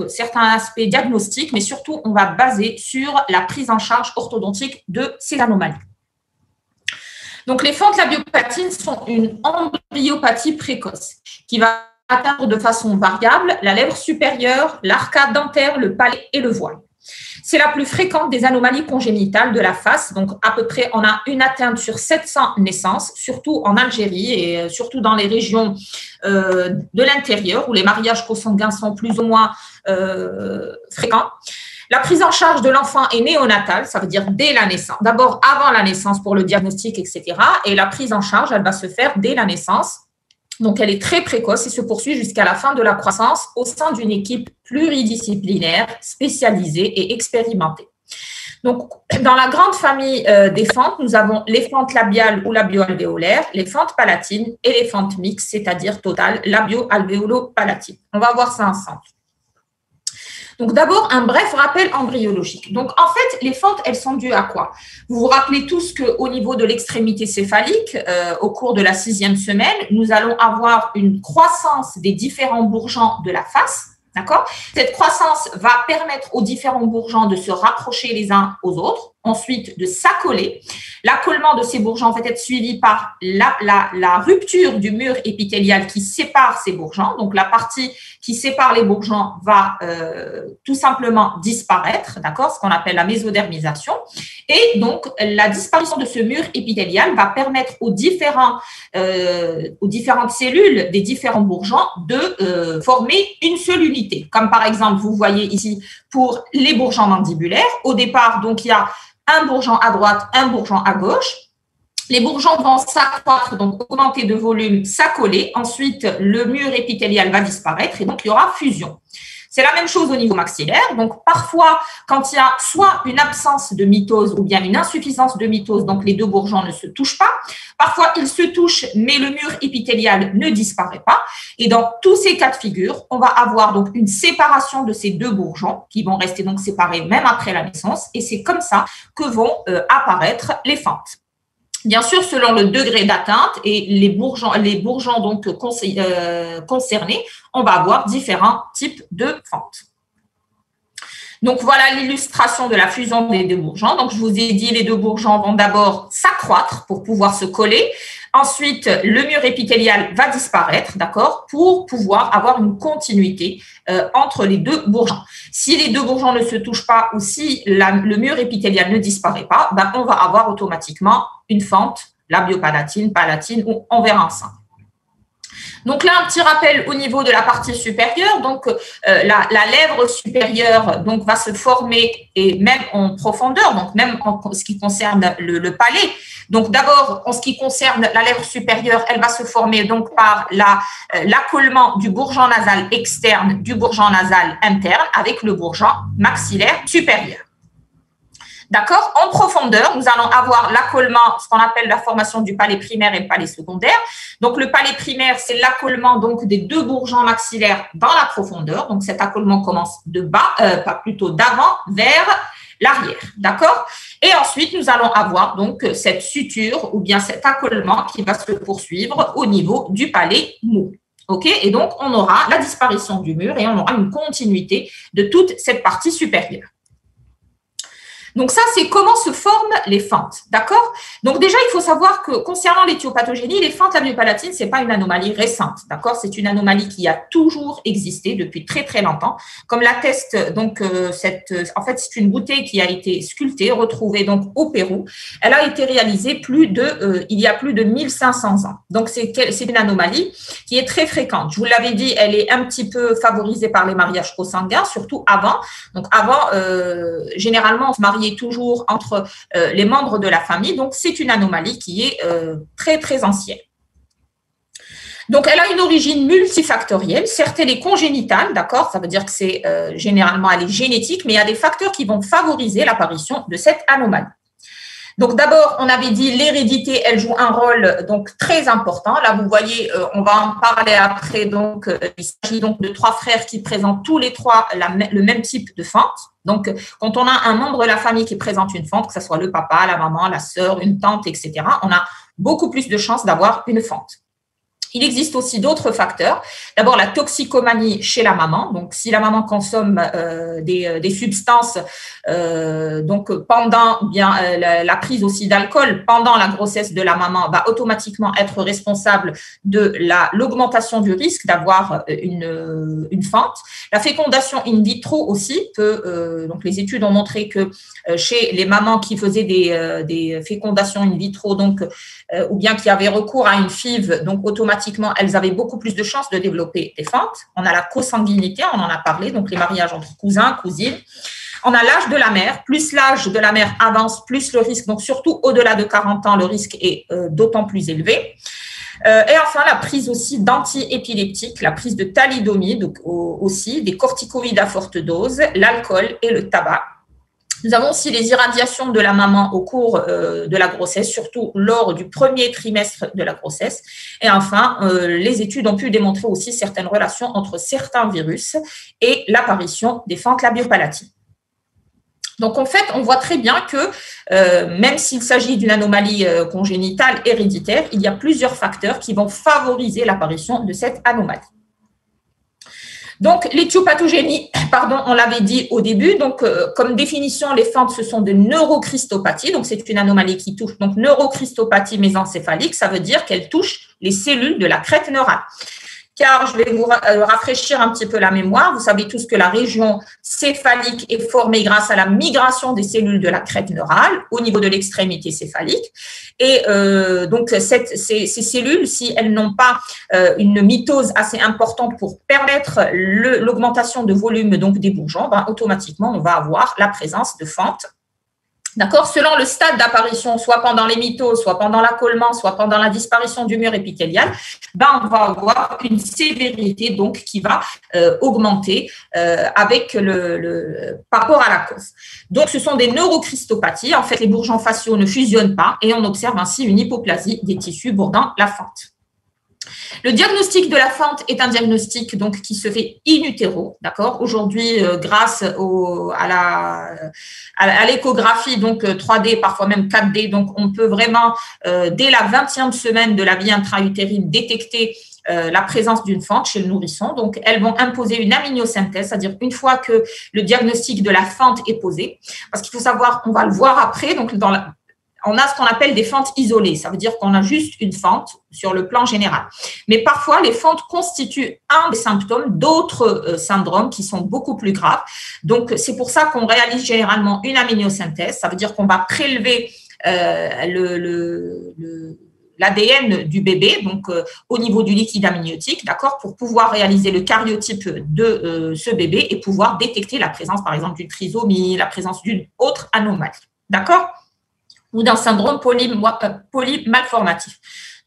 certains aspects diagnostiques, mais surtout, on va baser sur la prise en charge orthodontique de ces anomalies. Donc, les fentes labiopalatines sont une embryopathie précoce qui va atteindre de façon variable la lèvre supérieure, l'arcade dentaire, le palais et le voile. C'est la plus fréquente des anomalies congénitales de la face. Donc, à peu près, on a une atteinte sur 700 naissances, surtout en Algérie et surtout dans les régions de l'intérieur où les mariages consanguins sont plus ou moins fréquents. La prise en charge de l'enfant est néonatale, ça veut dire dès la naissance. D'abord, avant la naissance pour le diagnostic, etc. Et la prise en charge, elle va se faire dès la naissance. Donc, elle est très précoce et se poursuit jusqu'à la fin de la croissance au sein d'une équipe pluridisciplinaire, spécialisée et expérimentée. Donc, dans la grande famille des fentes, nous avons les fentes labiales ou labio-alvéolaires, les fentes palatines et les fentes mixtes, c'est-à-dire totales labio-alvéolo-palatines. On va voir ça ensemble. Donc, d'abord, un bref rappel embryologique. Donc, en fait, les fentes, elles sont dues à quoi? Vous vous rappelez tous qu'au niveau de l'extrémité céphalique, au cours de la 6e semaine, nous allons avoir une croissance des différents bourgeons de la face. D'accord? Cette croissance va permettre aux différents bourgeons de se rapprocher les uns aux autres, ensuite de s'accoler. L'accollement de ces bourgeons va être suivi par la rupture du mur épithélial qui sépare ces bourgeons. Donc, la partie qui sépare les bourgeons va tout simplement disparaître, d'accord? Ce qu'on appelle la mésodermisation. Et donc, la disparition de ce mur épithélial va permettre aux différentes cellules des différents bourgeons de former une seule unité. Comme par exemple, vous voyez ici pour les bourgeons mandibulaires. Au départ, donc, il y a un bourgeon à droite, un bourgeon à gauche. Les bourgeons vont s'accroître, donc augmenter de volume, s'accoler. Ensuite, le mur épithélial va disparaître et donc il y aura fusion. C'est la même chose au niveau maxillaire. Donc, parfois, quand il y a soit une absence de mitose ou bien une insuffisance de mitose, donc les deux bourgeons ne se touchent pas. Parfois, ils se touchent, mais le mur épithélial ne disparaît pas. Et dans tous ces cas de figure, on va avoir donc une séparation de ces deux bourgeons qui vont rester donc séparés même après la naissance. Et c'est comme ça que vont apparaître les fentes. Bien sûr, selon le degré d'atteinte et les bourgeons donc concernés, on va avoir différents types de fentes. Donc, voilà l'illustration de la fusion des deux bourgeons. Donc, je vous ai dit, les deux bourgeons vont d'abord s'accroître pour pouvoir se coller. Ensuite, le mur épithélial va disparaître, d'accord, pour pouvoir avoir une continuité entre les deux bourgeons. Si les deux bourgeons ne se touchent pas ou si le mur épithélial ne disparaît pas, ben, on va avoir automatiquement une fente labiopalatine, palatine, ou on verra ensemble. Donc là, un petit rappel au niveau de la partie supérieure. Donc, la lèvre supérieure donc, va se former et même en profondeur, donc même en ce qui concerne le palais. Donc, d'abord, en ce qui concerne la lèvre supérieure, elle va se former donc par l'accollement du bourgeon nasal externe du bourgeon nasal interne avec le bourgeon maxillaire supérieur. D'accord? En profondeur, nous allons avoir l'accollement, ce qu'on appelle la formation du palais primaire et le palais secondaire. Donc, le palais primaire, c'est l'accollement donc des deux bourgeons maxillaires dans la profondeur. Donc, cet accollement commence de bas, pas plutôt d'avant vers l'arrière. D'accord? Et ensuite, nous allons avoir donc cette suture ou bien cet accollement qui va se poursuivre au niveau du palais mou. OK? Et donc, on aura la disparition du mur et on aura une continuité de toute cette partie supérieure. Donc ça, c'est comment se forment les fentes, d'accord? Donc déjà, il faut savoir que concernant l'éthiopathogénie, les fentes labiopalatines, ce n'est pas une anomalie récente, d'accord? C'est une anomalie qui a toujours existé depuis très, très longtemps. Comme l'atteste, donc, en fait, c'est une bouteille qui a été sculptée, retrouvée donc au Pérou. Elle a été réalisée il y a plus de 1500 ans. Donc, c'est une anomalie qui est très fréquente. Je vous l'avais dit, elle est un petit peu favorisée par les mariages consanguins, surtout avant. Donc, avant, généralement, on se mariait toujours entre les membres de la famille. Donc, c'est une anomalie qui est très, très ancienne. Donc, elle a une origine multifactorielle. Certes, elle est congénitale, d'accord? Ça veut dire que c'est généralement, elle est génétique, mais il y a des facteurs qui vont favoriser l'apparition de cette anomalie. Donc, d'abord, on avait dit l'hérédité, elle joue un rôle donc très important. Là, vous voyez, on va en parler après. Donc, il s'agit donc de 3 frères qui présentent tous les 3 le même type de fente. Donc, quand on a un membre de la famille qui présente une fente, que ce soit le papa, la maman, la sœur, une tante, etc., on a beaucoup plus de chances d'avoir une fente. Il existe aussi d'autres facteurs. D'abord, la toxicomanie chez la maman. Donc, si la maman consomme des substances, donc pendant la prise aussi d'alcool pendant la grossesse de la maman va automatiquement être responsable de l'augmentation du risque d'avoir une fente. La fécondation in vitro aussi peut. Donc, les études ont montré que chez les mamans qui faisaient des fécondations in vitro, donc ou bien qui avaient recours à une FIV, donc automatiquement, elles avaient beaucoup plus de chances de développer des fentes. On a la consanguinité, on en a parlé, donc les mariages entre cousins, cousines. On a l'âge de la mère. Plus l'âge de la mère avance, plus le risque, donc surtout au-delà de 40 ans, le risque est d'autant plus élevé. Et enfin, la prise aussi d'antiépileptiques, la prise de thalidomide, donc aussi des corticoïdes à forte dose, l'alcool et le tabac. Nous avons aussi les irradiations de la maman au cours de la grossesse, surtout lors du premier trimestre de la grossesse. Et enfin, les études ont pu démontrer aussi certaines relations entre certains virus et l'apparition des fentes labiopalatines. Donc, en fait, on voit très bien que même s'il s'agit d'une anomalie congénitale héréditaire, il y a plusieurs facteurs qui vont favoriser l'apparition de cette anomalie. Donc, l'éthiopathogénie, on l'avait dit au début, donc comme définition, les fentes, ce sont des neurocristopathies, donc c'est une anomalie qui touche, donc neurocristopathie mésencéphalique, ça veut dire qu'elle touche les cellules de la crête neurale. Car je vais vous rafraîchir un petit peu la mémoire. Vous savez tous que la région céphalique est formée grâce à la migration des cellules de la crête neurale au niveau de l'extrémité céphalique. Et donc, ces cellules, si elles n'ont pas une mitose assez importante pour permettre l'augmentation de volume donc des bourgeons, automatiquement, on va avoir la présence de fentes. D'accord, selon le stade d'apparition, soit pendant les mitoses, soit pendant l'accollement, soit pendant la disparition du mur épithélial, on va avoir une sévérité donc qui va augmenter avec par rapport à la cause. Donc, ce sont des neurocristopathies. En fait, les bourgeons faciaux ne fusionnent pas et on observe ainsi une hypoplasie des tissus bordant la fente. Le diagnostic de la fente est un diagnostic donc qui se fait in utero, d'accord. Aujourd'hui, grâce à l'échographie donc 3D, parfois même 4D, donc on peut vraiment dès la 20e semaine de la vie intra-utérine détecter la présence d'une fente chez le nourrisson. Donc, elles vont imposer une amniosynthèse, c'est-à-dire une fois que le diagnostic de la fente est posé, parce qu'il faut savoir, on va le voir après, donc on a ce qu'on appelle des fentes isolées. Ça veut dire qu'on a juste une fente sur le plan général. Mais parfois, les fentes constituent un des symptômes d'autres syndromes qui sont beaucoup plus graves. Donc, c'est pour ça qu'on réalise généralement une amniosynthèse. Ça veut dire qu'on va prélever l'ADN du bébé, donc au niveau du liquide amniotique, d'accord, pour pouvoir réaliser le karyotype de ce bébé et pouvoir détecter la présence, par exemple, d'une trisomie, la présence d'une autre anomalie. D'accord ? Ou d'un syndrome polymalformatif.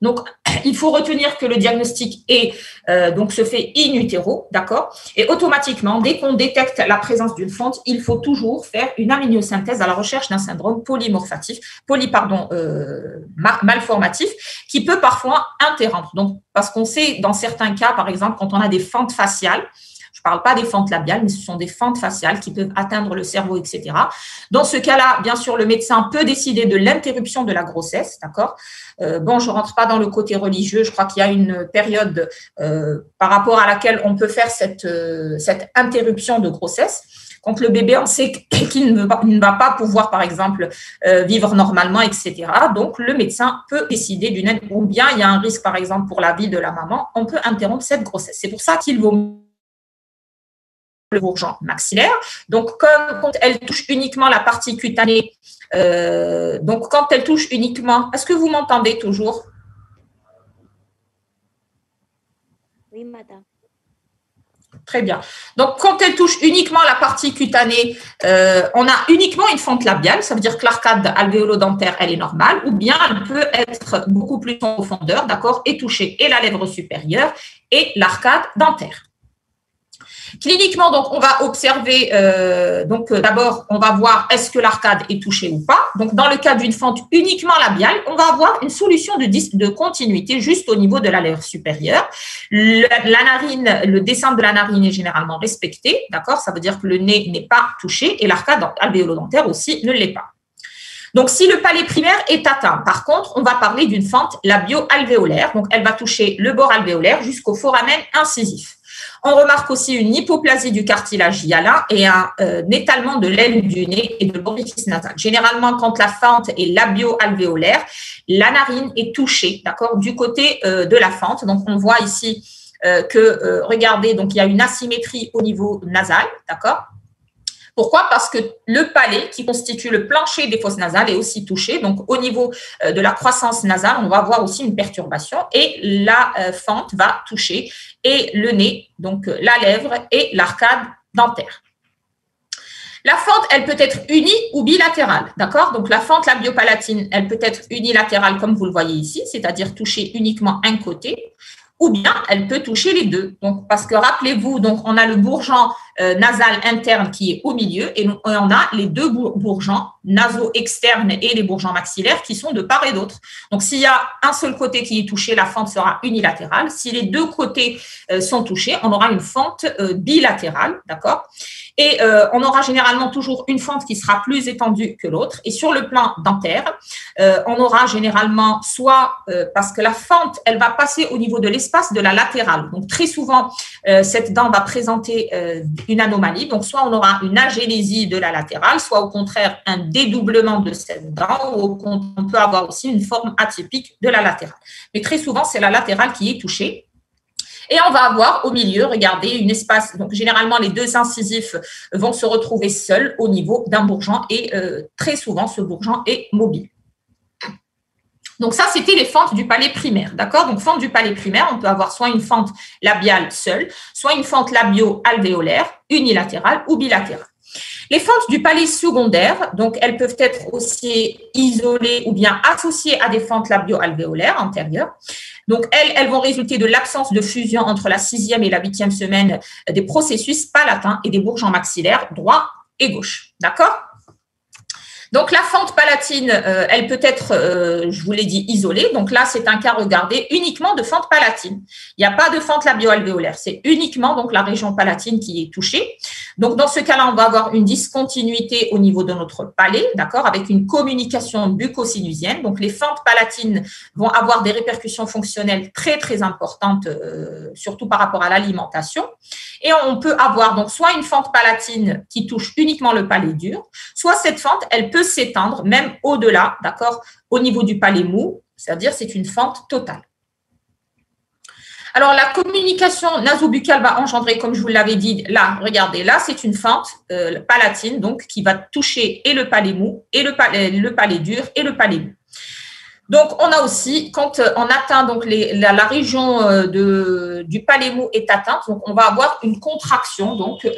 Donc, il faut retenir que le diagnostic donc se fait in utero, d'accord. Et automatiquement, dès qu'on détecte la présence d'une fente, il faut toujours faire une amniosynthèse à la recherche d'un syndrome malformatif, qui peut parfois interrompre. Donc, parce qu'on sait, dans certains cas, par exemple, quand on a des fentes faciales, je ne parle pas des fentes labiales, mais ce sont des fentes faciales qui peuvent atteindre le cerveau, etc. Dans ce cas-là, bien sûr, le médecin peut décider de l'interruption de la grossesse, d'accord. Je ne rentre pas dans le côté religieux. Je crois qu'il y a une période par rapport à laquelle on peut faire cette interruption de grossesse. Quand le bébé, on sait qu'il ne va pas pouvoir, par exemple, vivre normalement, etc. Donc, le médecin peut décider d'une aide, ou bien il y a un risque, par exemple, pour la vie de la maman, on peut interrompre cette grossesse. C'est pour ça qu'il vaut le bourgeon maxillaire. Donc, quand elle touche uniquement la partie cutanée, donc quand elle touche uniquement, est-ce que vous m'entendez toujours? Oui, madame. Très bien. Donc, quand elle touche uniquement la partie cutanée, on a uniquement une fente labiale, ça veut dire que l'arcade alvéolo-dentaire, elle est normale, ou bien elle peut être beaucoup plus en profondeur, d'accord, et toucher et la lèvre supérieure et l'arcade dentaire. Cliniquement, donc, on va observer, d'abord, on va voir est-ce que l'arcade est touchée ou pas. Donc, dans le cas d'une fente uniquement labiale, on va avoir une solution de continuité juste au niveau de la lèvre supérieure. La narine, le dessin de la narine est généralement respecté, d'accord? Ça veut dire que le nez n'est pas touché et l'arcade alvéolo-dentaire aussi ne l'est pas. Donc, si le palais primaire est atteint, par contre, on va parler d'une fente labio-alvéolaire. Donc, elle va toucher le bord alvéolaire jusqu'au foramen incisif. On remarque aussi une hypoplasie du cartilage hyalin et un étalement de l'aile du nez et de l'orifice nasal. Généralement, quand la fente est labio-alvéolaire, la narine est touchée, d'accord, du côté de la fente. Donc, on voit ici regardez, donc il y a une asymétrie au niveau nasal, d'accord. Pourquoi? Parce que le palais, qui constitue le plancher des fosses nasales, est aussi touché. Donc, au niveau de la croissance nasale, on va avoir aussi une perturbation et la fente va toucher et le nez, donc la lèvre et l'arcade dentaire. La fente, elle peut être unie ou bilatérale, d'accord? Donc, la fente labiopalatine, elle peut être unilatérale, comme vous le voyez ici, c'est-à-dire toucher uniquement un côté, ou bien elle peut toucher les deux. Donc, parce que rappelez-vous, donc on a le bourgeon nasal interne qui est au milieu et on a les deux bourgeons nasaux externes et les bourgeons maxillaires qui sont de part et d'autre. Donc, s'il y a un seul côté qui est touché, la fente sera unilatérale. Si les deux côtés sont touchés, on aura une fente bilatérale, d'accord? Et on aura généralement toujours une fente qui sera plus étendue que l'autre. Et sur le plan dentaire, on aura généralement soit parce que la fente, elle va passer au niveau de l'espace de la latérale. Donc, très souvent, cette dent va présenter une anomalie. Donc, soit on aura une agénésie de la latérale, soit au contraire un dédoublement de cette dent, ou on peut avoir aussi une forme atypique de la latérale. Mais très souvent, c'est la latérale qui est touchée. Et on va avoir au milieu, regardez, un espace. Donc, généralement, les deux incisifs vont se retrouver seuls au niveau d'un bourgeon et très souvent, ce bourgeon est mobile. Donc, ça, c'était les fentes du palais primaire, d'accord? Donc, fente du palais primaire, on peut avoir soit une fente labiale seule, soit une fente labio-alvéolaire, unilatérale ou bilatérale. Les fentes du palais secondaire, donc, elles peuvent être aussi isolées ou bien associées à des fentes labio-alvéolaires antérieures. Donc, elles vont résulter de l'absence de fusion entre la 6e et la 8e semaine des processus palatins et des bourgeons maxillaires droit et gauche, d'accord? Donc, la fente palatine, elle peut être, je vous l'ai dit, isolée. Donc là, c'est un cas, regardez, uniquement de fente palatine. Il n'y a pas de fente labio-alvéolaire. C'est uniquement donc la région palatine qui est touchée. Donc, dans ce cas-là, on va avoir une discontinuité au niveau de notre palais, d'accord, avec une communication bucco-sinusienne. Donc, les fentes palatines vont avoir des répercussions fonctionnelles très, très importantes, surtout par rapport à l'alimentation. Et on peut avoir donc soit une fente palatine qui touche uniquement le palais dur, soit cette fente, elle peut s'étendre même au-delà, d'accord, au niveau du palais mou, c'est-à-dire c'est une fente totale. Alors, la communication nasobuccale va engendrer, comme je vous l'avais dit, là, regardez, là, c'est une fente palatine, donc, qui va toucher et le palais mou, et le palais dur, et le palais mou. Donc, on a aussi, quand on atteint donc la région du palais mou est atteinte, donc on va avoir une contraction, donc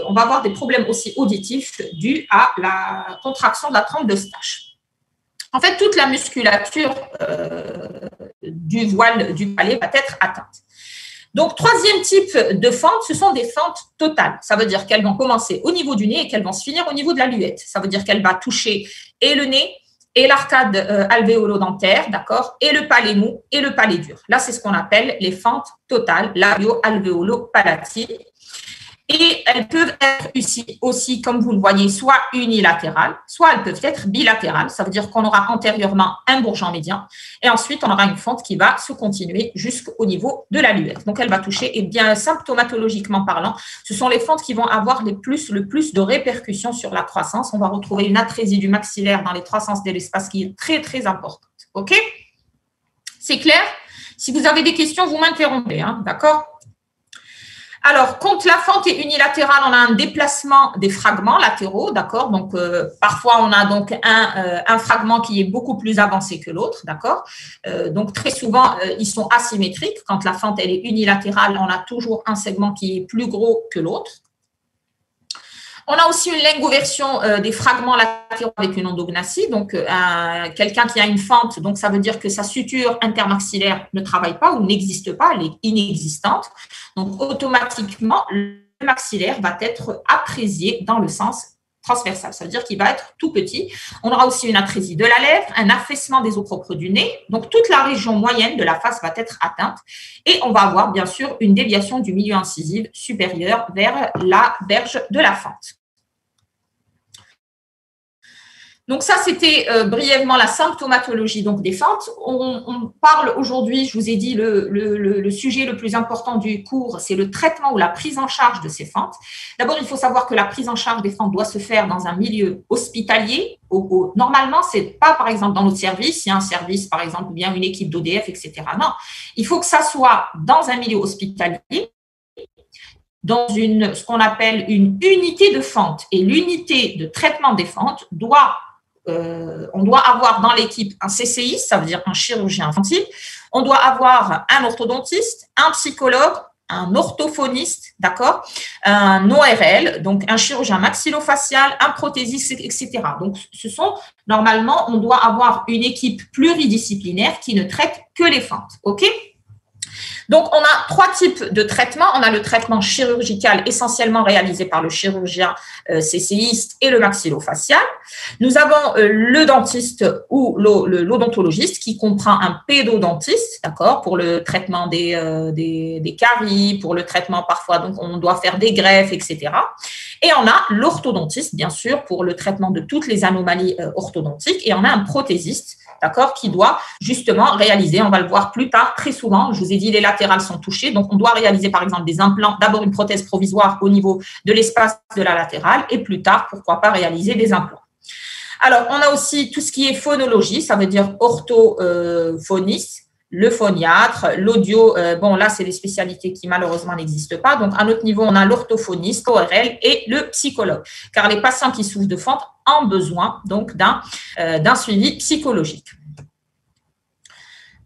on va avoir des problèmes aussi auditifs dus à la contraction de la trempe d'Eustache. En fait, toute la musculature du voile du palais va être atteinte. Donc, troisième type de fente, ce sont des fentes totales. Ça veut dire qu'elles vont commencer au niveau du nez et qu'elles vont se finir au niveau de la luette. Ça veut dire qu'elle va toucher et le nez et l'arcade alvéolo-dentaire, d'accord, et le palais mou et le palais dur. Là, c'est ce qu'on appelle les fentes totales, labio-alvéolo-palatines. Et elles peuvent être aussi, comme vous le voyez, soit unilatérales, soit elles peuvent être bilatérales. Ça veut dire qu'on aura antérieurement un bourgeon médian et ensuite, on aura une fente qui va se continuer jusqu'au niveau de la luette. Donc, elle va toucher, et bien symptomatologiquement parlant, ce sont les fentes qui vont avoir le plus de répercussions sur la croissance. On va retrouver une atrésie du maxillaire dans les trois sens de l'espace qui est très, très importante. OK? C'est clair? Si vous avez des questions, vous m'interrompez, hein, d'accord? Alors, quand la fente est unilatérale, on a un déplacement des fragments latéraux, d'accord? Donc, parfois, on a donc un fragment qui est beaucoup plus avancé que l'autre, d'accord? Donc, très souvent, ils sont asymétriques. Quand la fente, elle est unilatérale, on a toujours un segment qui est plus gros que l'autre. On a aussi une lingoversion des fragments latéraux avec une endognathie. Donc, quelqu'un qui a une fente, donc ça veut dire que sa suture intermaxillaire ne travaille pas ou n'existe pas, elle est inexistante. Donc, automatiquement, le maxillaire va être aprésié dans le sens transversal. Ça veut dire qu'il va être tout petit. On aura aussi une atrésie de la lèvre, un affaissement des os propres du nez. Donc, toute la région moyenne de la face va être atteinte. Et on va avoir, bien sûr, une déviation du milieu incisif supérieur vers la berge de la fente. Donc ça, c'était brièvement la symptomatologie donc des fentes. On parle aujourd'hui, je vous ai dit, le sujet le plus important du cours, c'est le traitement ou la prise en charge de ces fentes. D'abord, il faut savoir que la prise en charge des fentes doit se faire dans un milieu hospitalier. Normalement, c'est pas, par exemple, dans notre service, il y a un service, par exemple, ou bien une équipe d'ODF, etc. Non, il faut que ça soit dans un milieu hospitalier, dans ce qu'on appelle une unité de fente. Et l'unité de traitement des fentes on doit avoir dans l'équipe un CCI, ça veut dire un chirurgien infantile, on doit avoir un orthodontiste, un psychologue, un orthophoniste, d'accord, un ORL, donc un chirurgien maxillofacial, un prothésiste, etc. Donc, normalement, on doit avoir une équipe pluridisciplinaire qui ne traite que les fentes, ok ? Donc, on a 3 types de traitements. On a le traitement chirurgical essentiellement réalisé par le chirurgien CCIste et le maxillofacial. Nous avons le dentiste ou l'odontologiste qui comprend un pédodontiste, d'accord, pour le traitement des caries, pour le traitement parfois, donc on doit faire des greffes, etc. Et on a l'orthodontiste, bien sûr, pour le traitement de toutes les anomalies orthodontiques. Et on a un prothésiste, d'accord, qui doit justement réaliser, on va le voir plus tard, très souvent, je vous ai dit, les latérales sont touchées, donc on doit réaliser par exemple des implants, d'abord une prothèse provisoire au niveau de l'espace de la latérale et plus tard, pourquoi pas réaliser des implants. Alors, on a aussi tout ce qui est phonologie, ça veut dire orthophoniste, le phoniatre, l'audio, bon là c'est des spécialités qui malheureusement n'existent pas, donc à notre niveau on a l'orthophoniste, ORL et le psychologue, car les patients qui souffrent de fentes ont besoin donc d'un suivi psychologique.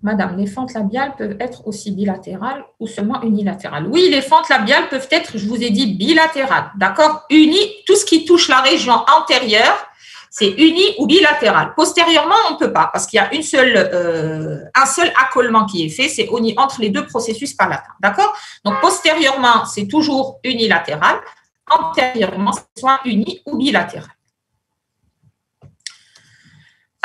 Madame, les fentes labiales peuvent être aussi bilatérales ou seulement unilatérales? Oui, les fentes labiales peuvent être, je vous ai dit, bilatérales, d'accord? Unies, tout ce qui touche la région antérieure, c'est uni ou bilatéral. Postérieurement, on ne peut pas parce qu'il y a un seul accolement qui est fait, c'est entre les 2 processus palatins. D'accord? Donc, postérieurement, c'est toujours unilatéral. Antérieurement, c'est soit uni ou bilatéral.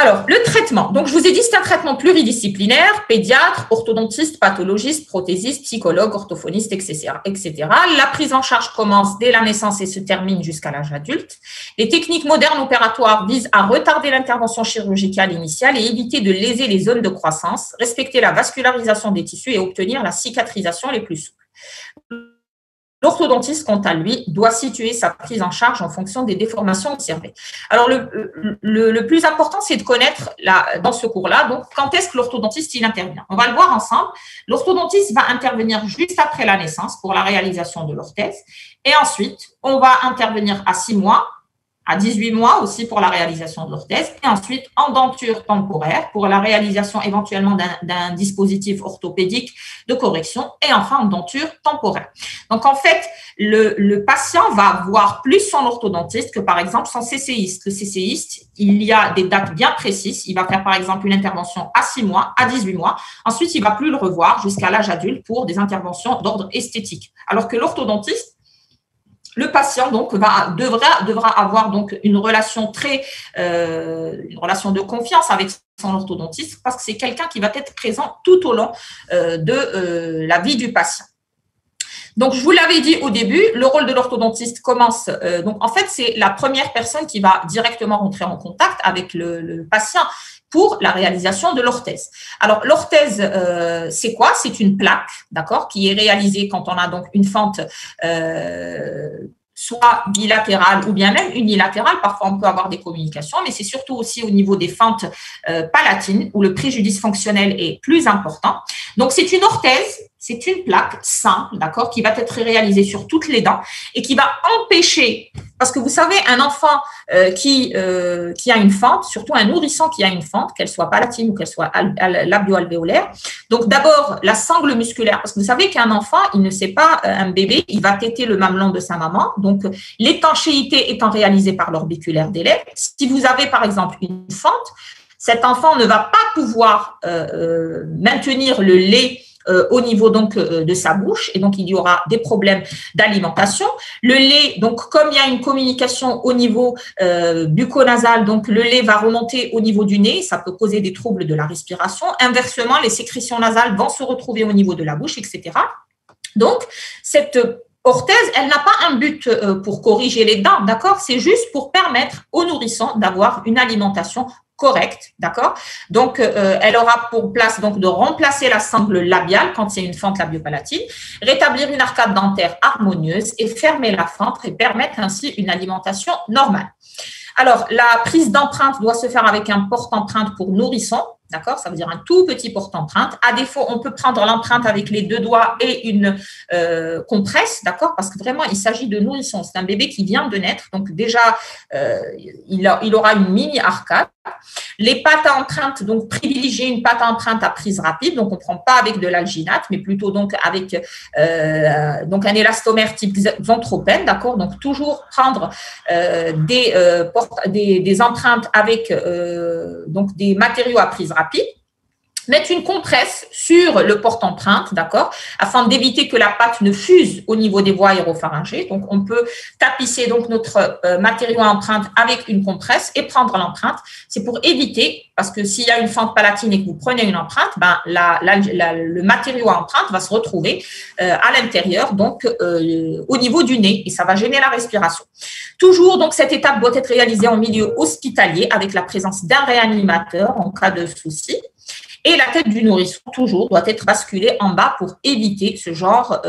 Alors, le traitement. Donc, je vous ai dit, c'est un traitement pluridisciplinaire, pédiatre, orthodontiste, pathologiste, prothésiste, psychologue, orthophoniste, etc., etc. La prise en charge commence dès la naissance et se termine jusqu'à l'âge adulte. Les techniques modernes opératoires visent à retarder l'intervention chirurgicale initiale et éviter de léser les zones de croissance, respecter la vascularisation des tissus et obtenir la cicatrisation les plus souples. L'orthodontiste, quant à lui, doit situer sa prise en charge en fonction des déformations observées. Alors, le plus important, c'est de connaître, dans ce cours-là, donc, quand est-ce que l'orthodontiste il intervient. On va le voir ensemble. L'orthodontiste va intervenir juste après la naissance pour la réalisation de l'orthèse. Et ensuite, on va intervenir à 6 mois, à 18 mois aussi pour la réalisation de l'orthèse, et ensuite en denture temporaire pour la réalisation éventuellement d'un dispositif orthopédique de correction, et enfin en denture temporaire. Donc en fait, le patient va voir plus son orthodontiste que par exemple son CCIste. Le CCIste, il y a des dates bien précises, il va faire par exemple une intervention à 6 mois, à 18 mois, ensuite il ne va plus le revoir jusqu'à l'âge adulte pour des interventions d'ordre esthétique. Alors que l'orthodontiste, le patient donc devra avoir donc une relation de confiance avec son orthodontiste parce que c'est quelqu'un qui va être présent tout au long de la vie du patient. Donc, je vous l'avais dit au début, le rôle de l'orthodontiste commence, donc en fait, c'est la première personne qui va directement rentrer en contact avec le patient pour la réalisation de l'orthèse. Alors, l'orthèse, c'est quoi? C'est une plaque, d'accord, qui est réalisée quand on a donc une fente soit bilatérale ou bien même unilatérale. Parfois, on peut avoir des communications, mais c'est surtout aussi au niveau des fentes palatines où le préjudice fonctionnel est plus important. Donc, c'est une orthèse, c'est une plaque simple, d'accord, qui va être réalisée sur toutes les dents et qui va empêcher, parce que vous savez, un enfant qui a une fente, surtout un nourrisson qui a une fente, qu'elle soit palatine ou qu'elle soit labio-alvéolaire. Donc, d'abord, la sangle musculaire, parce que vous savez qu'un enfant, il ne sait pas, un bébé, il va téter le mamelon de sa maman. Donc, l'étanchéité étant réalisée par l'orbiculaire des lèvres, si vous avez, par exemple, une fente, cet enfant ne va pas pouvoir maintenir le lait au niveau donc de sa bouche et donc il y aura des problèmes d'alimentation. Le lait, donc comme il y a une communication au niveau bucco-nasal, donc le lait va remonter au niveau du nez, ça peut causer des troubles de la respiration. Inversement, les sécrétions nasales vont se retrouver au niveau de la bouche, etc. Donc, cette orthèse, elle n'a pas un but pour corriger les dents, d'accord? C'est juste pour permettre aux nourrissons d'avoir une alimentation correcte, d'accord? Donc, elle aura pour place donc de remplacer la sangle labiale quand c'est une fente labiopalatine, rétablir une arcade dentaire harmonieuse et fermer la fente et permettre ainsi une alimentation normale. Alors, la prise d'empreinte doit se faire avec un porte-empreinte pour nourrisson, d'accord? Ça veut dire un tout petit porte-empreinte. À défaut, on peut prendre l'empreinte avec les 2 doigts et une compresse, d'accord? Parce que vraiment, il s'agit de nourrisson. C'est un bébé qui vient de naître, donc déjà, il aura une mini arcade. Les pâtes à empreinte, donc privilégier une pâte à empreinte à prise rapide, donc on ne prend pas avec de l'alginate, mais plutôt donc avec donc un élastomère type Zentropène, d'accord? Donc toujours prendre des empreintes avec donc des matériaux à prise rapide. Mettre une compresse sur le porte-empreinte, d'accord, afin d'éviter que la pâte ne fuse au niveau des voies aéropharyngées. Donc, on peut tapisser donc notre matériau à empreinte avec une compresse et prendre l'empreinte. C'est pour éviter, parce que s'il y a une fente palatine et que vous prenez une empreinte, ben, le matériau à empreinte va se retrouver à l'intérieur, donc au niveau du nez, et ça va gêner la respiration. Toujours, donc, cette étape doit être réalisée en milieu hospitalier avec la présence d'un réanimateur en cas de souci. Et la tête du nourrisson, toujours, doit être basculée en bas pour éviter ce genre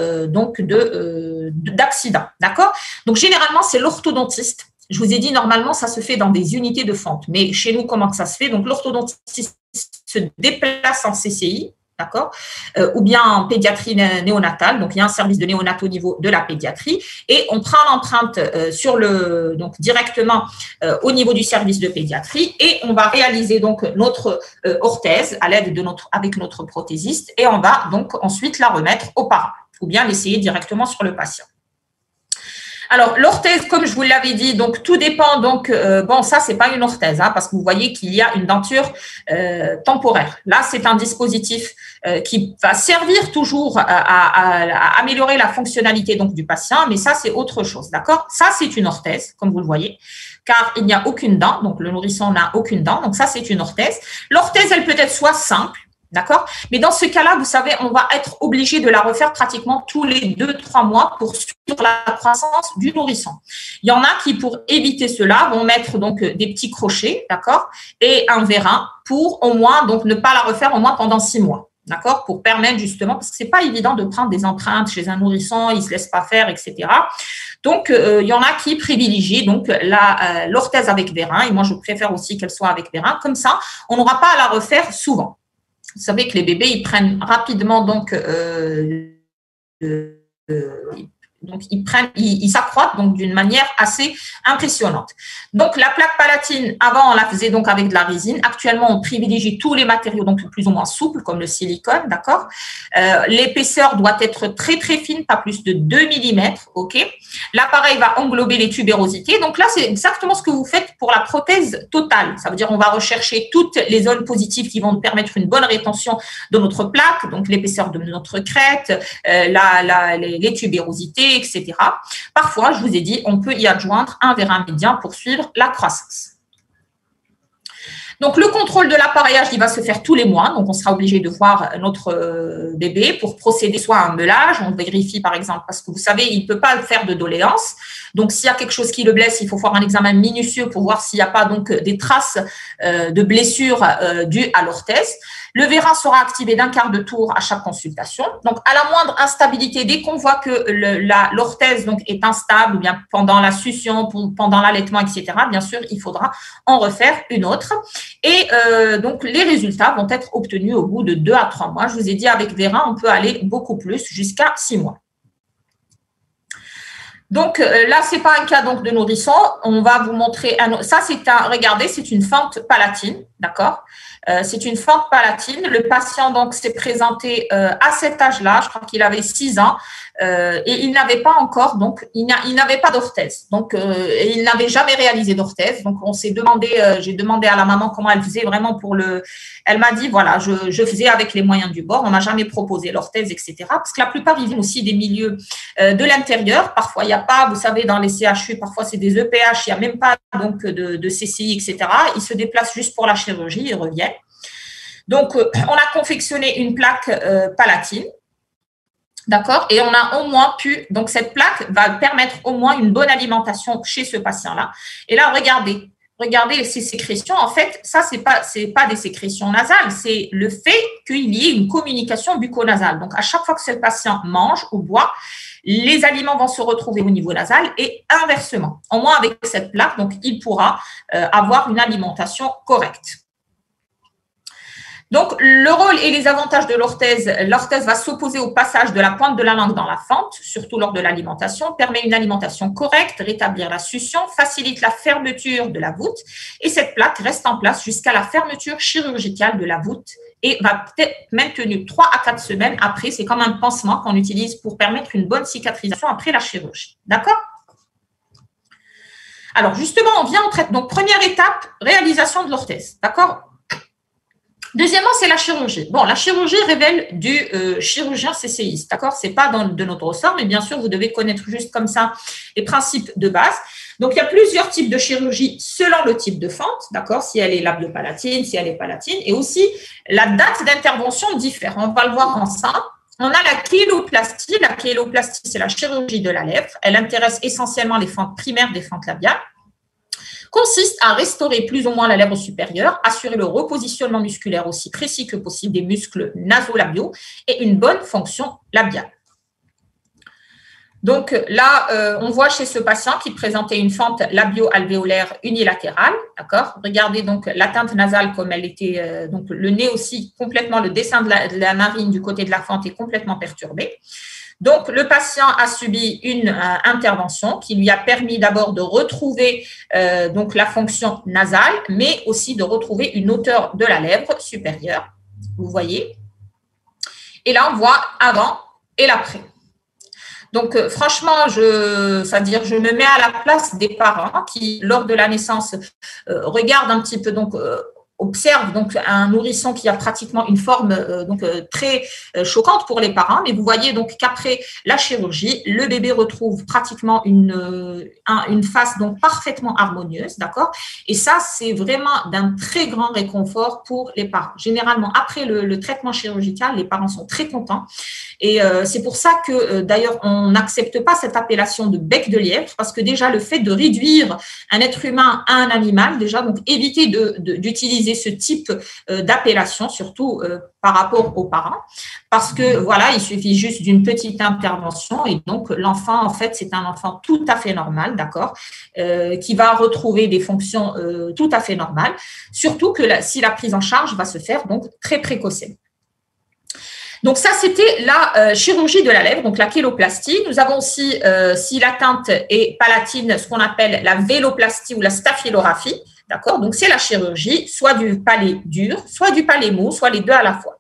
d'accident. D'accord? Donc, généralement, c'est l'orthodontiste. Je vous ai dit, normalement, ça se fait dans des unités de fente. Mais chez nous, comment ça se fait? Donc, l'orthodontiste se déplace en CCI, d'accord, ou bien en pédiatrie néonatale. Donc, il y a un service de néonat au niveau de la pédiatrie et on prend l'empreinte donc directement au niveau du service de pédiatrie et on va réaliser donc notre orthèse à l'aide de avec notre prothésiste et on va donc ensuite la remettre au parent ou bien l'essayer directement sur le patient. Alors, l'orthèse, comme je vous l'avais dit, donc tout dépend. Donc, bon, ça, c'est pas une orthèse, hein, parce que vous voyez qu'il y a une denture temporaire. Là, c'est un dispositif qui va servir toujours à améliorer la fonctionnalité donc du patient, mais ça, c'est autre chose, d'accord? Ça, c'est une orthèse, comme vous le voyez, car il n'y a aucune dent, donc le nourrisson n'a aucune dent, donc ça, c'est une orthèse. L'orthèse, elle peut être soit simple, d'accord? Mais dans ce cas-là, vous savez, on va être obligé de la refaire pratiquement tous les 2-3 mois pour suivre la croissance du nourrisson. Il y en a qui, pour éviter cela, vont mettre donc des petits crochets, d'accord? Et un vérin pour au moins, donc ne pas la refaire au moins pendant 6 mois. D'accord? Pour permettre justement, parce que c'est pas évident de prendre des empreintes chez un nourrisson, il se laisse pas faire, etc. Donc, il y en a qui privilégient donc l'orthèse avec vérin, et moi je préfère aussi qu'elle soit avec vérin. Comme ça, on n'aura pas à la refaire souvent. Vous savez que les bébés, ils prennent rapidement donc ils s'accroîtent donc d'une manière assez impressionnante. Donc la plaque palatine, avant on la faisait donc avec de la résine. Actuellement, on privilégie tous les matériaux donc plus ou moins souples comme le silicone, d'accord. L'épaisseur doit être très très fine, pas plus de 2 mm, ok. L'appareil va englober les tubérosités. Donc là, c'est exactement ce que vous faites pour la prothèse totale. Ça veut dire on va rechercher toutes les zones positives qui vont nous permettre une bonne rétention de notre plaque, donc l'épaisseur de notre crête, les tubérosités, etc. Parfois, je vous ai dit, on peut y adjoindre un vérin médian pour suivre la croissance. Donc, le contrôle de l'appareillage, il va se faire tous les mois. Donc, on sera obligé de voir notre bébé pour procéder soit à un meulage. On vérifie, par exemple, parce que vous savez, il ne peut pas faire de doléances. Donc, s'il y a quelque chose qui le blesse, il faut faire un examen minutieux pour voir s'il n'y a pas donc des traces de blessures dues à l'orthèse. Le vérin sera activé d'un quart de tour à chaque consultation. Donc, à la moindre instabilité, dès qu'on voit que l'orthèse donc est instable, ou bien pendant la succion, pendant l'allaitement, etc., bien sûr, il faudra en refaire une autre. Et donc, les résultats vont être obtenus au bout de 2 à 3 mois. Je vous ai dit, avec vérin, on peut aller beaucoup plus, jusqu'à 6 mois. Donc là, c'est pas un cas donc de nourrisson. On va vous montrer ça. Regardez, c'est une fente palatine, d'accord. C'est une fente palatine. Le patient donc s'est présenté à cet âge-là. Je crois qu'il avait 6 ans et il n'avait pas encore donc il n'avait pas d'orthèse. Donc et il n'avait jamais réalisé d'orthèse. Donc on s'est demandé, j'ai demandé à la maman comment elle faisait vraiment pour le. Elle m'a dit voilà, je faisais avec les moyens du bord. On m'a jamais proposé l'orthèse, etc. Parce que la plupart ils viennent aussi des milieux de l'intérieur. Parfois il n'y a pas, vous savez, dans les CHU, parfois c'est des EPH, il n'y a même pas donc de CCI, etc. Ils se déplacent juste pour la chirurgie, ils reviennent. Donc, on a confectionné une plaque palatine. D'accord? Et on a au moins pu, donc cette plaque va permettre au moins une bonne alimentation chez ce patient-là. Et là, regardez ces sécrétions. En fait, ça, c'est pas des sécrétions nasales, c'est le fait qu'il y ait une communication bucco-nasale. Donc, à chaque fois que ce patient mange ou boit, les aliments vont se retrouver au niveau nasal et inversement. Au moins, avec cette plaque, donc, il pourra avoir une alimentation correcte. Donc, le rôle et les avantages de l'orthèse. L'orthèse va s'opposer au passage de la pointe de la langue dans la fente, surtout lors de l'alimentation, permet une alimentation correcte, rétablir la succion, facilite la fermeture de la voûte et cette plaque reste en place jusqu'à la fermeture chirurgicale de la voûte et va peut-être maintenir 3 à 4 semaines après. C'est comme un pansement qu'on utilise pour permettre une bonne cicatrisation après la chirurgie. D'accord? Alors, justement, on vient en traitement. Donc, première étape, réalisation de l'orthèse. D'accord? Deuxièmement, c'est la chirurgie. Bon, la chirurgie révèle du chirurgien CCIste, d'accord? C'est pas de notre ressort, mais bien sûr, vous devez connaître juste comme ça les principes de base. Donc, il y a plusieurs types de chirurgie selon le type de fente, d'accord? Si elle est labiopalatine, si elle est palatine, et aussi la date d'intervention diffère. On va le voir ensemble. On a la chéloplastie. La chéloplastie, c'est la chirurgie de la lèvre. Elle intéresse essentiellement les fentes primaires des fentes labiales. Consiste à restaurer plus ou moins la lèvre supérieure, assurer le repositionnement musculaire aussi précis que possible des muscles nasolabiaux et une bonne fonction labiale. Donc là, on voit chez ce patient qui présentait une fente labio-alvéolaire unilatérale, d'accord? Regardez donc l'atteinte nasale comme elle était, donc le nez aussi complètement, le dessin de la narine du côté de la fente est complètement perturbé. Donc, le patient a subi une intervention qui lui a permis d'abord de retrouver donc la fonction nasale, mais aussi de retrouver une hauteur de la lèvre supérieure. Vous voyez. Et là, on voit avant et l'après. Donc, franchement, je me mets à la place des parents qui, lors de la naissance, regardent un petit peu, donc observe donc un nourrisson qui a pratiquement une forme très choquante pour les parents, mais vous voyez donc qu'après la chirurgie, le bébé retrouve pratiquement une face donc parfaitement harmonieuse, d'accord? Et ça, c'est vraiment d'un très grand réconfort pour les parents. Généralement, après le traitement chirurgical, les parents sont très contents et c'est pour ça que d'ailleurs, on n'accepte pas cette appellation de bec de lièvre parce que déjà, le fait de réduire un être humain à un animal, déjà, donc éviter d'utiliser ce type d'appellation, surtout par rapport aux parents, parce que voilà, il suffit juste d'une petite intervention et donc l'enfant, en fait, c'est un enfant tout à fait normal, d'accord, qui va retrouver des fonctions tout à fait normales, surtout que si la prise en charge va se faire donc très précocement. Donc ça, c'était la chirurgie de la lèvre, donc la chéloplastie. Nous avons aussi, si l'atteinte est palatine, ce qu'on appelle la véloplastie ou la staphylographie. D'accord? Donc, c'est la chirurgie, soit du palais dur, soit du palais mou, soit les deux à la fois.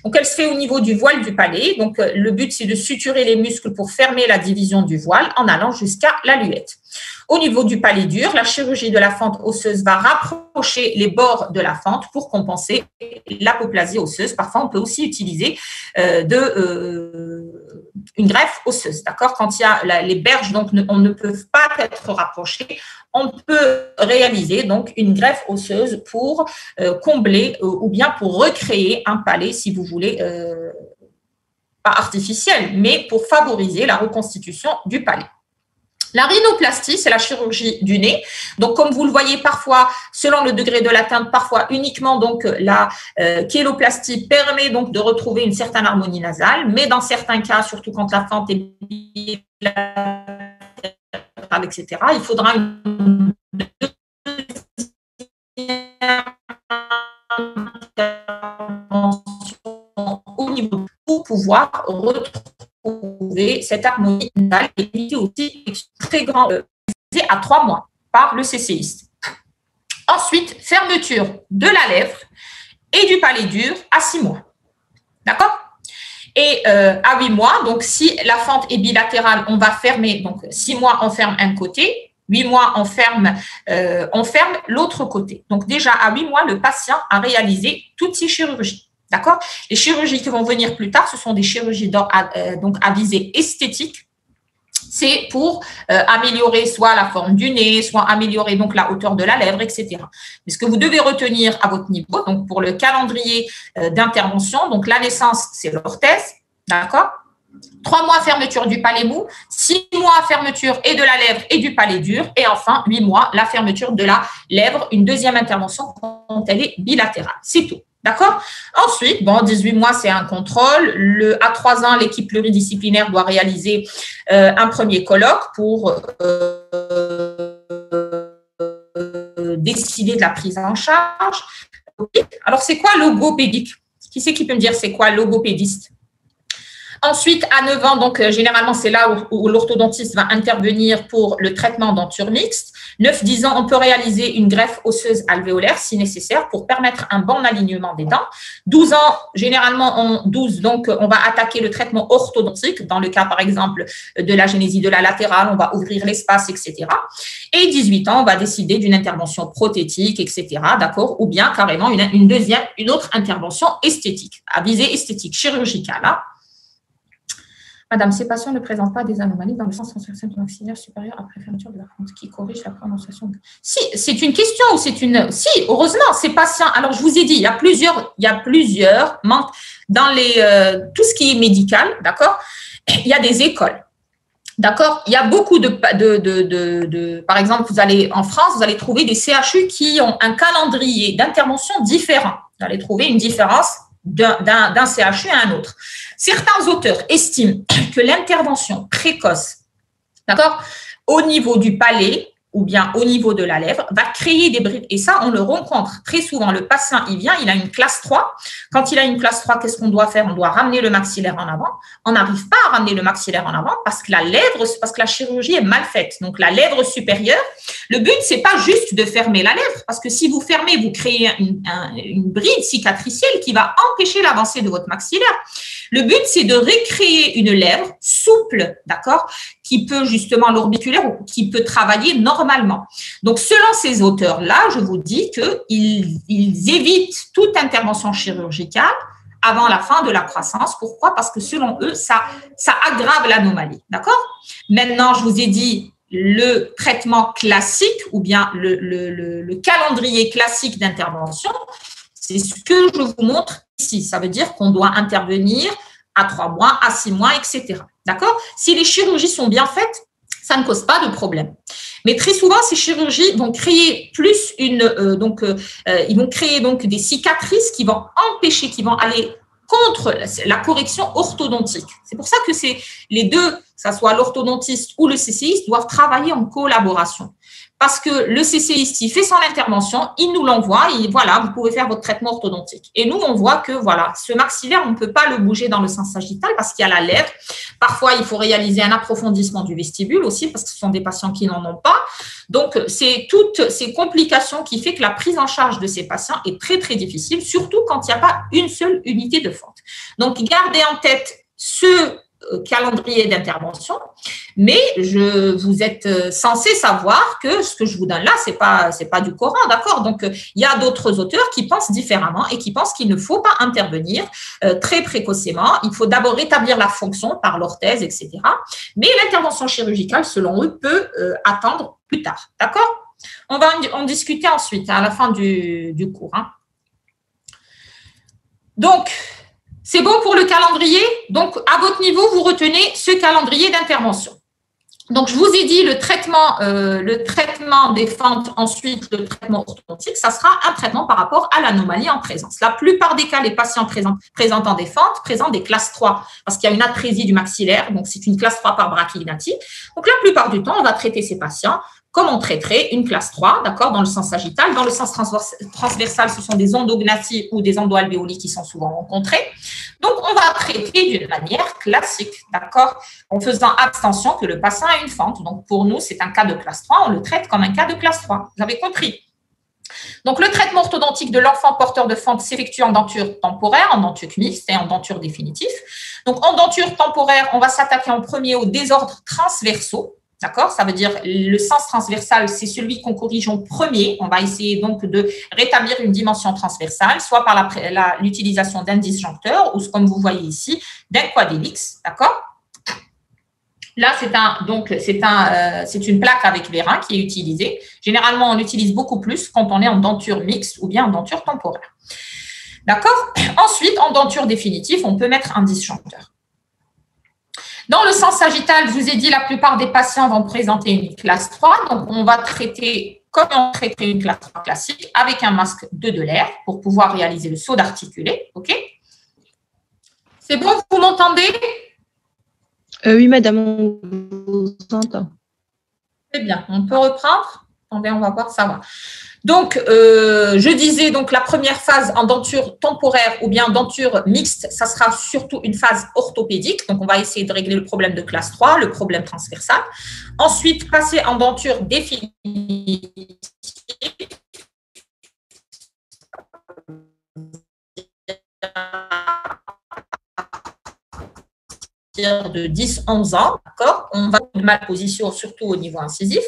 Donc, elle se fait au niveau du voile du palais. Donc, le but, c'est de suturer les muscles pour fermer la division du voile en allant jusqu'à la luette. Au niveau du palais dur, la chirurgie de la fente osseuse va rapprocher les bords de la fente pour compenser l'apoplasie osseuse. Parfois, on peut aussi utiliser une greffe osseuse, d'accord? Quand il y a les berges, donc on ne peut pas être rapprochés, on peut réaliser donc une greffe osseuse pour combler ou bien pour recréer un palais, si vous voulez, pas artificiel, mais pour favoriser la reconstitution du palais. La rhinoplastie, c'est la chirurgie du nez. Donc, comme vous le voyez parfois, selon le degré de l'atteinte, parfois uniquement donc la chéloplastie permet donc de retrouver une certaine harmonie nasale, mais dans certains cas, surtout quand la fente est bilatérale, etc., il faudra une intervention au niveau pour pouvoir retrouver cette harmonie nasale et éviter aussi très grand à 3 mois par le CCIste. Ensuite, fermeture de la lèvre et du palais dur à 6 mois. D'accord? Et à 8 mois, donc si la fente est bilatérale, on va fermer, donc 6 mois, on ferme un côté, 8 mois, on ferme l'autre côté. Donc déjà, à 8 mois, le patient a réalisé toutes ces chirurgies. D'accord? Les chirurgies qui vont venir plus tard, ce sont des chirurgies donc à visée esthétique. C'est pour améliorer soit la forme du nez, soit améliorer donc la hauteur de la lèvre, etc. Mais ce que vous devez retenir à votre niveau, donc pour le calendrier d'intervention, donc la naissance, c'est l'orthèse, d'accord? 3 mois fermeture du palais mou, 6 mois fermeture et de la lèvre et du palais dur, et enfin 8 mois la fermeture de la lèvre, une deuxième intervention quand elle est bilatérale. C'est tout. D'accord? Ensuite, 18 mois, c'est un contrôle. À 3 ans, l'équipe pluridisciplinaire doit réaliser un premier colloque pour décider de la prise en charge. Alors, c'est quoi logopédique? Qui c'est qui peut me dire c'est quoi logopédiste? Ensuite, à 9 ans, donc généralement, c'est là où l'orthodontiste va intervenir pour le traitement denture mixte. 9-10 ans, on peut réaliser une greffe osseuse alvéolaire si nécessaire pour permettre un bon alignement des dents. 12 ans, généralement, donc on va attaquer le traitement orthodontique. Dans le cas, par exemple, de la génésie de la latérale, on va ouvrir l'espace, etc. Et 18 ans, on va décider d'une intervention prothétique, etc. D'accord? Ou bien carrément une autre intervention esthétique, à visée esthétique, chirurgicale. Hein? Madame, ces patients ne présentent pas des anomalies dans le sens transversal du maxillaire supérieur après fermeture de la fente qui corrige la prononciation. Si, c'est une question ou c'est une… Si, heureusement, ces patients… Alors, je vous ai dit, il y a plusieurs manques dans tout ce qui est médical, d'accord? Il y a des écoles, d'accord? Il y a beaucoup par exemple, en France, vous allez trouver des CHU qui ont un calendrier d'intervention différent. Vous allez trouver une différence d'un CHU à un autre. Certains auteurs estiment que l'intervention précoce, d'accord, au niveau du palais ou bien au niveau de la lèvre, va créer des brides. Et ça, on le rencontre très souvent. Le patient, il vient, il a une classe 3. Quand il a une classe 3, qu'est-ce qu'on doit faire? On doit ramener le maxillaire en avant. On n'arrive pas à ramener le maxillaire en avant parce que la chirurgie est mal faite. Donc, la lèvre supérieure, le but, c'est pas juste de fermer la lèvre parce que si vous fermez, vous créez une bride cicatricielle qui va empêcher l'avancée de votre maxillaire. Le but, c'est de recréer une lèvre souple, d'accord, qui peut justement l'orbiculaire ou qui peut travailler normalement. Donc, selon ces auteurs-là, je vous dis qu'ils évitent toute intervention chirurgicale avant la fin de la croissance. Pourquoi? Parce que selon eux, ça aggrave l'anomalie, d'accord? Maintenant, je vous ai dit le traitement classique ou bien le calendrier classique d'intervention, c'est ce que je vous montre ici. Ça veut dire qu'on doit intervenir à 3 mois, à 6 mois, etc. D'accord? Si les chirurgies sont bien faites, ça ne cause pas de problème. Mais très souvent, ces chirurgies vont créer ils vont créer donc des cicatrices qui vont empêcher, qui vont aller contre la correction orthodontique. C'est pour ça que les deux, que ce soit l'orthodontiste ou le CCiste, doivent travailler en collaboration. Parce que le CCiste, il fait son intervention, il nous l'envoie, et voilà, vous pouvez faire votre traitement orthodontique. Et nous, on voit que voilà, ce maxillaire, on ne peut pas le bouger dans le sens sagittal parce qu'il y a la lèvre. Parfois, il faut réaliser un approfondissement du vestibule aussi parce que ce sont des patients qui n'en ont pas. Donc, c'est toutes ces complications qui font que la prise en charge de ces patients est très, très difficile, surtout quand il n'y a pas une seule unité de fente. Donc, gardez en tête ce calendrier d'intervention, mais vous êtes censé savoir que ce que je vous donne là, c'est pas du Coran, d'accord? Donc, il y a d'autres auteurs qui pensent différemment et qui pensent qu'il ne faut pas intervenir très précocement. Il faut d'abord rétablir la fonction par l'orthèse, etc. Mais l'intervention chirurgicale, selon eux, peut attendre plus tard, d'accord? On va en discuter ensuite, à la fin du cours. Hein. Donc, c'est bon pour le calendrier. Donc, à votre niveau, vous retenez ce calendrier d'intervention. Donc, je vous ai dit le traitement des fentes, ensuite le traitement orthodontique, ça sera un traitement par rapport à l'anomalie en présence. La plupart des cas, les patients présentant des fentes présentent des classes 3 parce qu'il y a une atrésie du maxillaire. Donc, c'est une classe 3 par brachydactylie. Donc, la plupart du temps, on va traiter ces patients comme on traiterait une classe 3, d'accord, dans le sens sagittal. Dans le sens transversal, ce sont des endognathies ou des endoalvéolis qui sont souvent rencontrés. Donc, on va traiter d'une manière classique, d'accord, en faisant abstention que le patient a une fente. Donc, pour nous, c'est un cas de classe 3, on le traite comme un cas de classe 3. Vous avez compris? Donc, le traitement orthodontique de l'enfant porteur de fente s'effectue en denture temporaire, en denture mixte et en denture définitive. Donc, en denture temporaire, on va s'attaquer en premier aux désordres transversaux. D'accord? Ça veut dire le sens transversal, c'est celui qu'on corrige en premier. On va essayer donc de rétablir une dimension transversale, soit par l'utilisation d'un disjoncteur ou, comme vous voyez ici, d'un quadrillix. D'accord? Là, c'est une plaque avec vérin qui est utilisée. Généralement, on l'utilise beaucoup plus quand on est en denture mixte ou bien en denture temporaire. D'accord? Ensuite, en denture définitive, on peut mettre un disjoncteur. Dans le sens sagittal, je vous ai dit, la plupart des patients vont présenter une classe 3. Donc, on va traiter comme on traiterait une classe 3 classique avec un masque de l'air pour pouvoir réaliser le saut d'articulé. OK? C'est bon, vous m'entendez? Oui, madame, on vous entend. Très bien. On peut reprendre? Attendez, on va voir, ça va. Donc, je disais, donc, la première phase en denture temporaire ou bien denture mixte, ça sera surtout une phase orthopédique. Donc, on va essayer de régler le problème de classe 3, le problème transversal. Ensuite, passer en denture définitive de 10-11 ans, d'accord? On va de malposition, surtout au niveau incisif.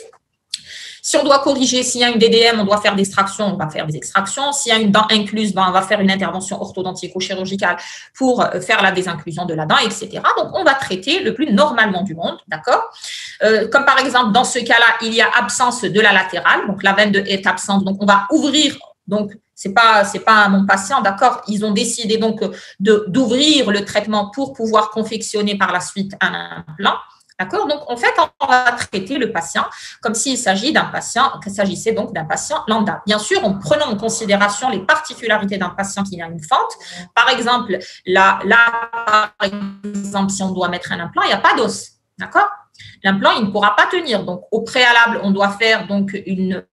Si on doit corriger, s'il y a une DDM, on doit faire des extractions, on va faire des extractions. S'il y a une dent incluse, ben, on va faire une intervention orthodontico-chirurgicale pour faire la désinclusion de la dent, etc. Donc, on va traiter le plus normalement du monde, d'accord? Comme par exemple, dans ce cas-là, il y a absence de la latérale, donc la veine est absente, donc on va ouvrir. Donc, c'est pas mon patient, d'accord? Ils ont décidé donc d'ouvrir le traitement pour pouvoir confectionner par la suite un implant. D'accord? Donc, en fait, on va traiter le patient comme s'il s'agissait donc d'un patient lambda. Bien sûr, en prenant en considération les particularités d'un patient qui a une fente. Par exemple, là, par exemple, si on doit mettre un implant, il n'y a pas d'os. D'accord? L'implant, il ne pourra pas tenir. Donc, au préalable, on doit faire donc une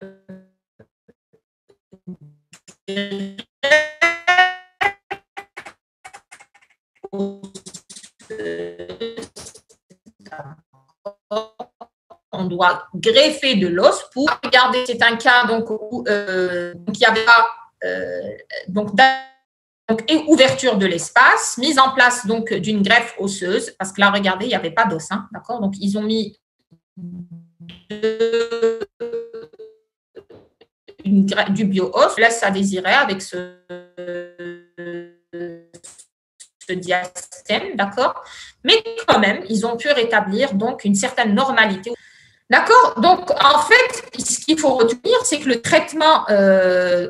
on doit greffer de l'os pour regarder. C'est un cas donc où il y avait et ouverture de l'espace, mise en place donc d'une greffe osseuse, parce que là, regardez, il n'y avait pas d'os, hein, d'accord? Donc, ils ont mis du bio-os, laisse à désirer avec ce diastème, d'accord? Mais quand même, ils ont pu rétablir donc une certaine normalité. D'accord? Donc, en fait, ce qu'il faut retenir, c'est que le traitement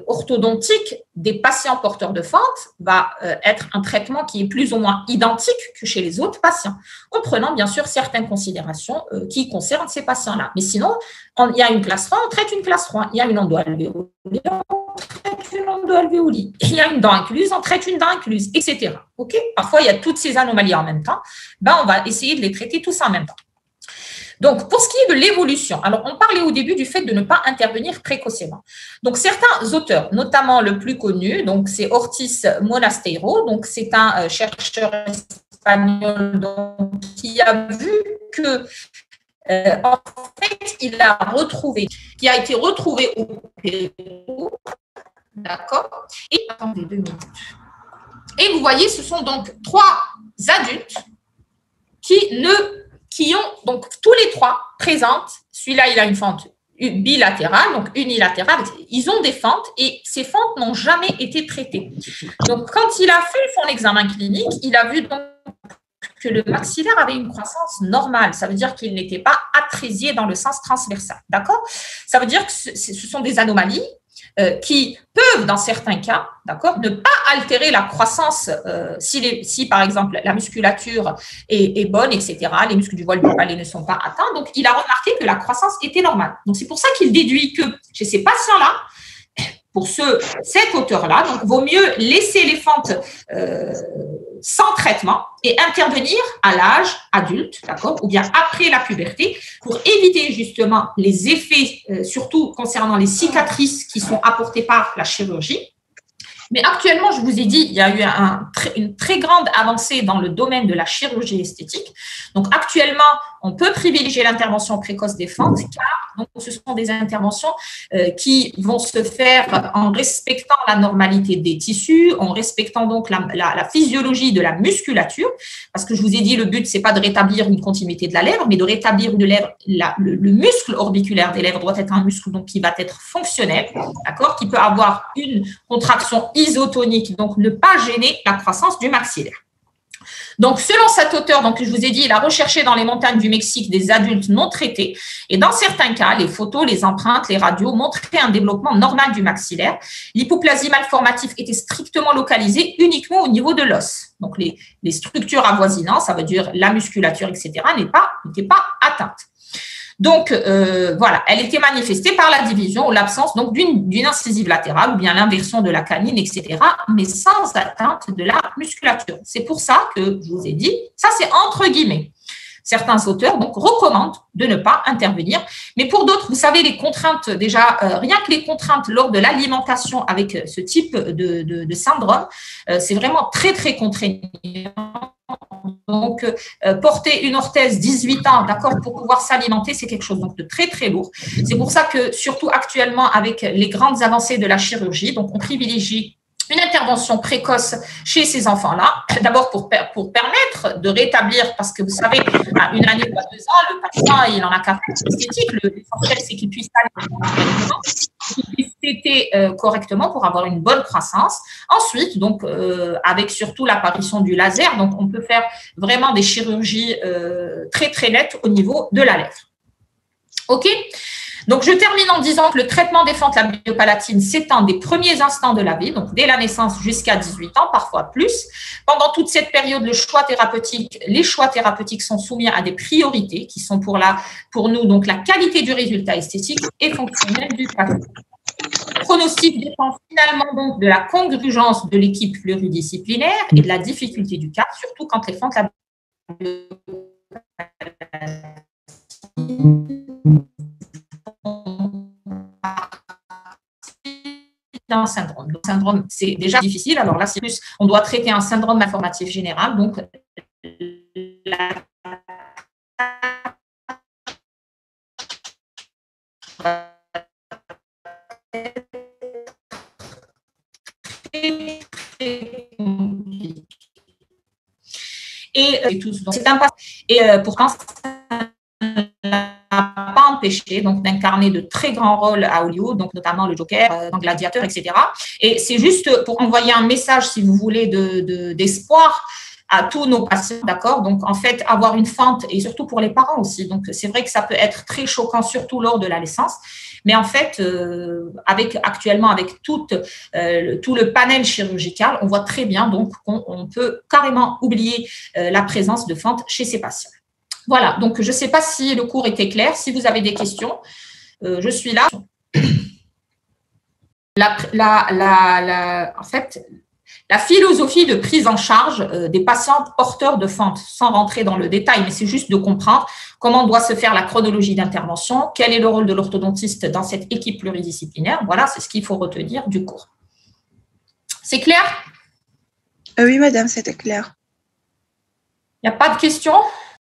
orthodontique des patients porteurs de fente va être un traitement qui est plus ou moins identique que chez les autres patients, en prenant bien sûr certaines considérations qui concernent ces patients-là. Mais sinon, il y a une classe 3, on traite une classe 3. Il y a une endoalvéolie, on traite une endoalvéolie. Il y a une dent incluse, on traite une dent incluse, etc. OK? Parfois, il y a toutes ces anomalies en même temps. Ben, on va essayer de les traiter tous en même temps. Donc, pour ce qui est de l'évolution, alors on parlait au début du fait de ne pas intervenir précocement. Donc, certains auteurs, notamment le plus connu, donc c'est Ortiz Monasteiro, donc c'est un chercheur espagnol qui a vu que en fait, il a retrouvé, qui a été retrouvé au Pérou, d'accord? Et attendez 2 minutes. Et vous voyez, ce sont donc 3 adultes qui ont, donc tous les 3 présentent, celui-là il a une fente bilatérale, donc unilatérale, ils ont des fentes et ces fentes n'ont jamais été traitées. Donc quand il a fait son examen clinique, il a vu donc que le maxillaire avait une croissance normale, ça veut dire qu'il n'était pas atrésié dans le sens transversal, d'accord? Ça veut dire que ce sont des anomalies qui peuvent, dans certains cas, d'accord, ne pas altérer la croissance si, par exemple, la musculature est bonne, etc., les muscles du voile du palais ne sont pas atteints. Donc, il a remarqué que la croissance était normale. Donc, c'est pour ça qu'il déduit que chez ces patients-là, pour cet auteur-là, donc, vaut mieux laisser les fentes sans traitement et intervenir à l'âge adulte, d'accord, ou bien après la puberté, pour éviter justement les effets, surtout concernant les cicatrices qui sont apportées par la chirurgie. Mais actuellement, je vous ai dit, il y a eu une très grande avancée dans le domaine de la chirurgie esthétique. Donc, actuellement, on peut privilégier l'intervention précoce des fentes car donc, ce sont des interventions qui vont se faire en respectant la normalité des tissus, en respectant donc la physiologie de la musculature. Parce que je vous ai dit, le but, ce n'est pas de rétablir une continuité de la lèvre, mais de rétablir une lèvre. Le muscle orbiculaire des lèvres doit être un muscle donc, qui va être fonctionnel, d'accord, qui peut avoir une contraction isotonique, donc ne pas gêner la croissance du maxillaire. Donc, selon cet auteur, donc, je vous ai dit, il a recherché dans les montagnes du Mexique des adultes non traités. Et dans certains cas, les photos, les empreintes, les radios montraient un développement normal du maxillaire. L'hypoplasie malformative était strictement localisée uniquement au niveau de l'os. Donc, les structures avoisinantes, ça veut dire la musculature, etc., n'étaient pas atteintes. Donc, voilà, elle était manifestée par la division ou l'absence donc d'une incisive latérale ou bien l'inversion de la canine, etc., mais sans atteinte de la musculature. C'est pour ça que je vous ai dit, ça c'est entre guillemets. Certains auteurs donc recommandent de ne pas intervenir, mais pour d'autres, vous savez, les contraintes, déjà, rien que les contraintes lors de l'alimentation avec ce type de syndrome, c'est vraiment très, très contraignant. Donc, porter une orthèse 18 ans, d'accord, pour pouvoir s'alimenter, c'est quelque chose donc, de très, très lourd. C'est pour ça que, surtout actuellement, avec les grandes avancées de la chirurgie, donc on privilégie une intervention précoce chez ces enfants-là, d'abord pour permettre de rétablir, parce que vous savez, à 1 année ou à 2 ans, le patient, il en a qu'à esthétique, l'essentiel, c'est qu'il puisse téter correctement pour avoir une bonne croissance. Ensuite, donc, avec surtout l'apparition du laser, donc on peut faire vraiment des chirurgies très, très nettes au niveau de la lèvre. OK ? Donc, je termine en disant que le traitement des fentes labiopalatines s'étend des premiers instants de la vie, donc dès la naissance jusqu'à 18 ans, parfois plus. Pendant toute cette période, les choix thérapeutiques sont soumis à des priorités qui sont pour nous donc la qualité du résultat esthétique et fonctionnel du patient. Le pronostic dépend finalement donc de la congruence de l'équipe pluridisciplinaire et de la difficulté du cas, surtout quand les fentes d'un syndrome. Le syndrome, c'est déjà difficile. Alors là, c'est plus, on doit traiter un syndrome malformatif général. Donc, c'est un et pourtant, pas empêché donc d'incarner de très grands rôles à Hollywood, donc notamment le Joker, dans Gladiateur, etc. Et c'est juste pour envoyer un message, si vous voulez, d'espoir à tous nos patients, d'accord? Donc, en fait, avoir une fente, et surtout pour les parents aussi. Donc, c'est vrai que ça peut être très choquant, surtout lors de la naissance. Mais en fait, actuellement, avec tout le panel chirurgical, on voit très bien donc qu'on peut carrément oublier la présence de fentes chez ces patients. Voilà, donc je ne sais pas si le cours était clair. Si vous avez des questions, je suis là. En fait, la philosophie de prise en charge des patients porteurs de fentes, sans rentrer dans le détail, mais c'est juste de comprendre comment doit se faire la chronologie d'intervention, quel est le rôle de l'orthodontiste dans cette équipe pluridisciplinaire. Voilà, c'est ce qu'il faut retenir du cours. C'est clair? Oui, madame, c'était clair. Il n'y a pas de questions?